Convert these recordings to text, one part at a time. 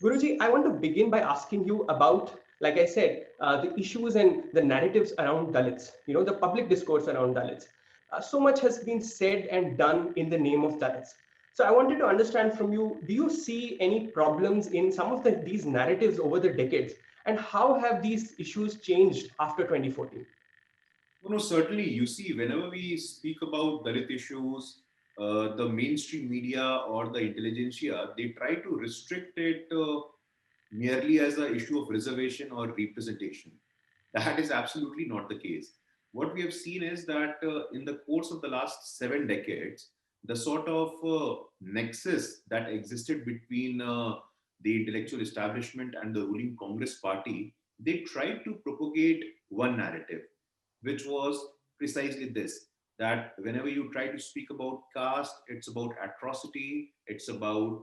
Guruji, I want to begin by asking you about, like I said, the issues and the narratives around Dalits, the public discourse around Dalits. So much has been said and done in the name of Dalits. So I wanted to understand from you, do you see any problems in some of these narratives over the decades? And how have these issues changed after 2014? No, no, certainly. You see, whenever we speak about Dalit issues, the mainstream media or the intelligentsia, they try to restrict it merely as an issue of reservation or representation. That is absolutely not the case. What we have seen is that in the course of the last 7 decades, the sort of nexus that existed between the intellectual establishment and the ruling Congress party, they tried to propagate one narrative, which was precisely this, that whenever you try to speak about caste, it's about atrocity, it's about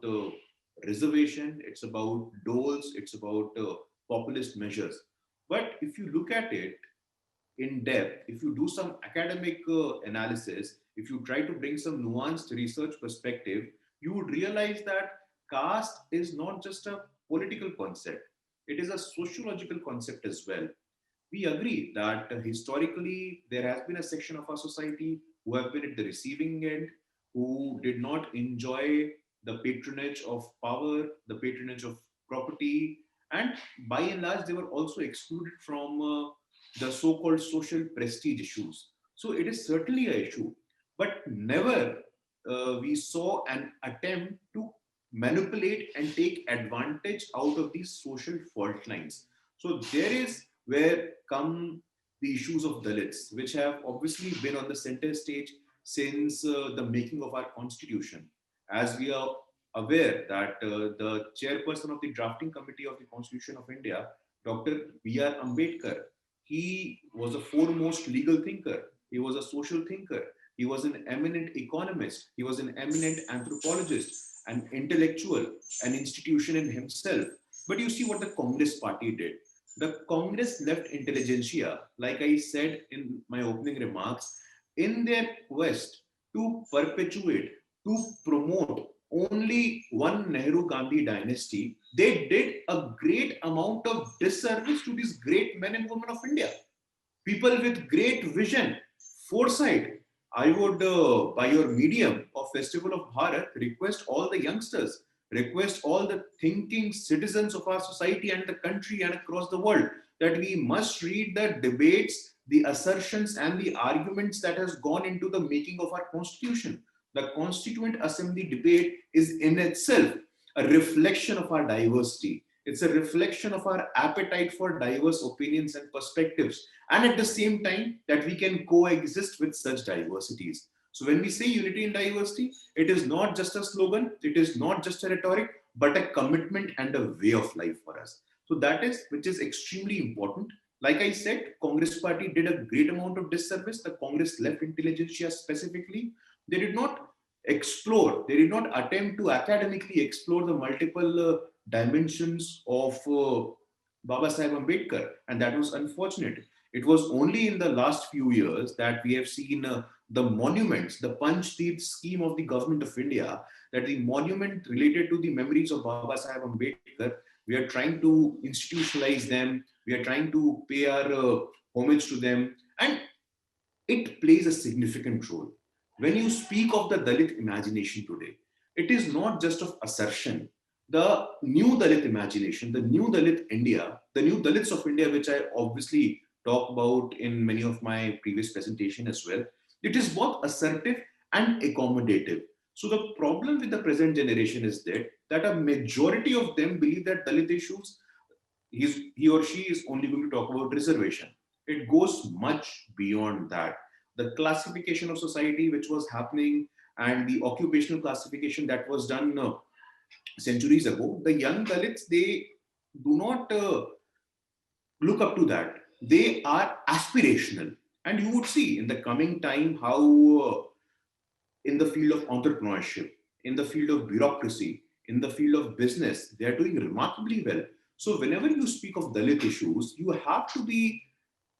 reservation, it's about doles, it's about populist measures. But if you look at it in depth, if you do some academic analysis, if you try to bring some nuanced research perspective, you would realize that caste is not just a political concept, it is a sociological concept as well. We agree that historically there has been a section of our society who have been at the receiving end, who did not enjoy the patronage of power, the patronage of property, and by and large, they were also excluded from the so called social prestige issues. So it is certainly an issue, but never we saw an attempt to manipulate and take advantage out of these social fault lines. So there is where come the issues of Dalits, which have obviously been on the center stage since the making of our constitution. As we are aware that the chairperson of the drafting committee of the Constitution of India, Dr. B.R. Ambedkar, he was a foremost legal thinker. He was a social thinker. He was an eminent economist. He was an eminent anthropologist, an intellectual, an institution in himself. But you see what the Congress party did. The Congress left intelligentsia, like I said in my opening remarks, in their quest to perpetuate, to promote only one Nehru Gandhi dynasty, they did a great amount of disservice to these great men and women of India. People with great vision, foresight. I would, by your medium of Festival of Bharat, request all the youngsters, request all the thinking citizens of our society and the country and across the world that we must read the debates, the assertions, and the arguments that has gone into the making of our constitution. The Constituent Assembly debate is in itself a reflection of our diversity. It's a reflection of our appetite for diverse opinions and perspectives, and at the same time that we can coexist with such diversities. So when we say unity in diversity, it is not just a slogan, it is not just a rhetoric, but a commitment and a way of life for us. So that is which is extremely important. Like I said, Congress party did a great amount of disservice. The Congress left intelligentsia specifically. They did not explore, they did not attempt to academically explore the multiple dimensions of Baba Sahib Ambedkar, and that was unfortunate. It was only in the last few years that we have seen the monuments, the Panchdeep scheme of the government of India, that the monument related to the memories of Baba Sahib Ambedkar, we are trying to institutionalize them, we are trying to pay our homage to them, and it plays a significant role. When you speak of the Dalit imagination today, it is not just of assertion. The new Dalit imagination, the new Dalit India, the new Dalits of India, which I obviously talk about in many of my previous presentation as well, it is both assertive and accommodative. So the problem with the present generation is that a majority of them believe that Dalit issues, he or she is only going to talk about reservation. It goes much beyond that. The classification of society which was happening and the occupational classification that was done centuries ago, the young Dalits, they do not look up to that. They are aspirational. And you would see in the coming time how in the field of entrepreneurship, in the field of bureaucracy, in the field of business, they are doing remarkably well. So whenever you speak of Dalit issues, you have to be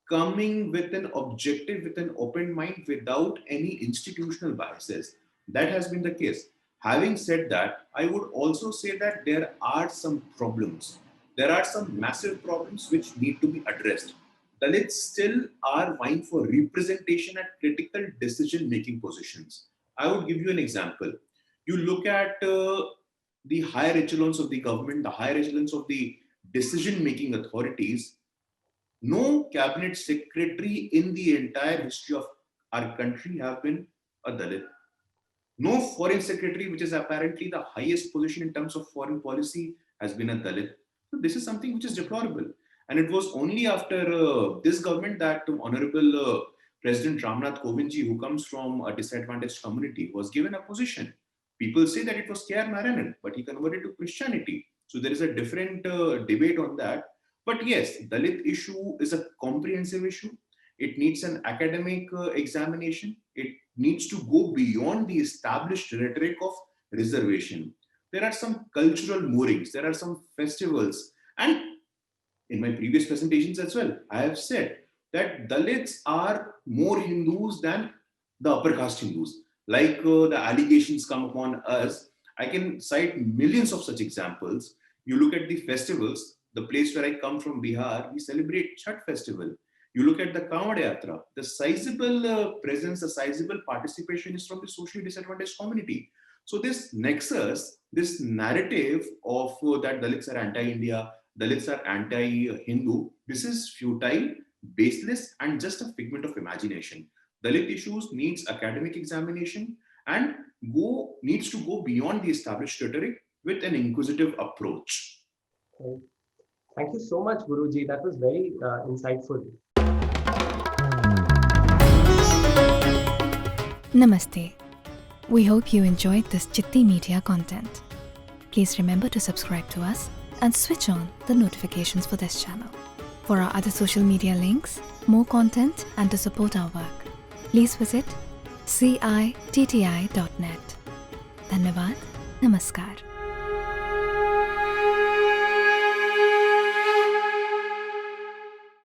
coming with an objective, with an open mind, without any institutional biases. That has been the case. Having said that, I would also say that there are some problems. There are some massive problems which need to be addressed. Dalits still are vying for representation at critical decision making positions. I would give you an example. You look at the higher echelons of the government, the higher echelons of the decision making authorities. No cabinet secretary in the entire history of our country have been a Dalit. No foreign secretary, which is apparently the highest position in terms of foreign policy, has been a Dalit. So this is something which is deplorable. And it was only after this government that Honorable President Ramnath Kovindji, who comes from a disadvantaged community, was given a position. People say that it was K.R. Narayanan, but he converted to Christianity. So there is a different debate on that. But yes, Dalit issue is a comprehensive issue. It needs an academic examination. It needs to go beyond the established rhetoric of reservation. There are some cultural moorings, there are some festivals, and in my previous presentations as well, I have said that Dalits are more Hindus than the upper caste Hindus. Like the allegations come upon us, I can cite millions of such examples. You look at the festivals, the place where I come from, Bihar, we celebrate Chhat festival. You look at the Kanwad Yatra, the sizable presence, the sizable participation is from the socially disadvantaged community. So this nexus, this narrative of that Dalits are anti-India, Dalits are anti-Hindu, this is futile, baseless, and just a figment of imagination. Dalit issues needs academic examination and needs to go beyond the established rhetoric with an inquisitive approach. Okay. Thank you so much, Guruji. That was very insightful. Namaste. We hope you enjoyed this Chitti Media content. Please remember to subscribe to us and switch on the notifications for this channel. For our other social media links, more content, and to support our work, please visit citti.net. Dhanyavad. Namaskar.